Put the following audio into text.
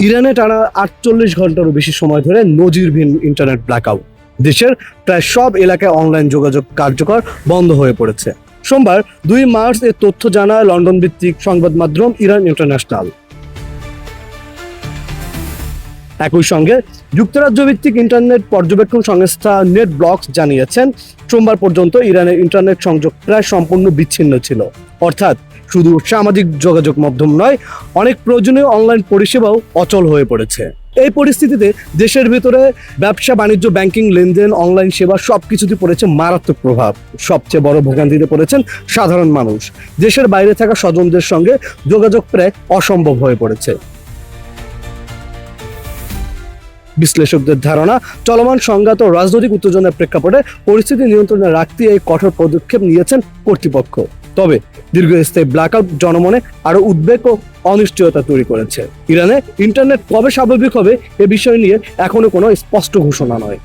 ইরানে টানা 48 ঘন্টারও বেশি সময় ধরে নজিরবিহীন ইন্টারনেট ব্ল্যাকআউট। দেশের প্রায় সব এলাকায় অনলাইন যোগাযোগ কার্যকর বন্ধ হয়ে পড়েছে। সোমবার 2 মার্চ এর তথ্য জানায় লন্ডন ভিত্তিক সংবাদ মাধ্যম ইরান ইন্টারন্যাশনাল। একই সঙ্গে যুক্তরাজ্য ভিত্তিক ইন্টারনেট পর্যবেক্ষণ সংস্থা নেটব্লকস জানিয়েছেন, সোমবার পর্যন্ত ইরানের ইন্টারনেট সংযোগ প্রায় সম্পূর্ণ বিচ্ছিন্ন ছিল। অর্থাৎ শুধু সামাজিক যোগাযোগ মাধ্যম নয়, অনেক প্রয়োজনীয় অনলাইন পরিষেবাও অচল হয়ে পড়েছে। এই পরিস্থিতিতে দেশের ভেতরে ব্যবসা বাণিজ্য, ব্যাংকিং, লেনদেন, অনলাইন সেবা সবকিছুতে পড়েছে মারাত্মক প্রভাব। সবচেয়ে বড় ভোগান্তিতে পড়েছেন সাধারণ মানুষ। দেশের বাইরে থাকা স্বজনদের সঙ্গে যোগাযোগ প্রায় অসম্ভব হয়ে পড়েছে। বিশ্লেষকদের ধারণা, চলমান সংঘাত ও রাজনৈতিক উত্তেজনার প্রেক্ষাপটে পরিস্থিতি নিয়ন্ত্রণে রাখতে এই কঠোর পদক্ষেপ নিয়েছেন কর্তৃপক্ষ। তবে দীর্ঘস্থায়ী ব্ল্যাকআউট জনমনে আরো উদ্বেগ ও অনিশ্চয়তা তৈরি করেছে। ইরানে ইন্টারনেট কবে স্বাভাবিক হবে এ বিষয় নিয়ে এখনো কোনো স্পষ্ট ঘোষণা নয়।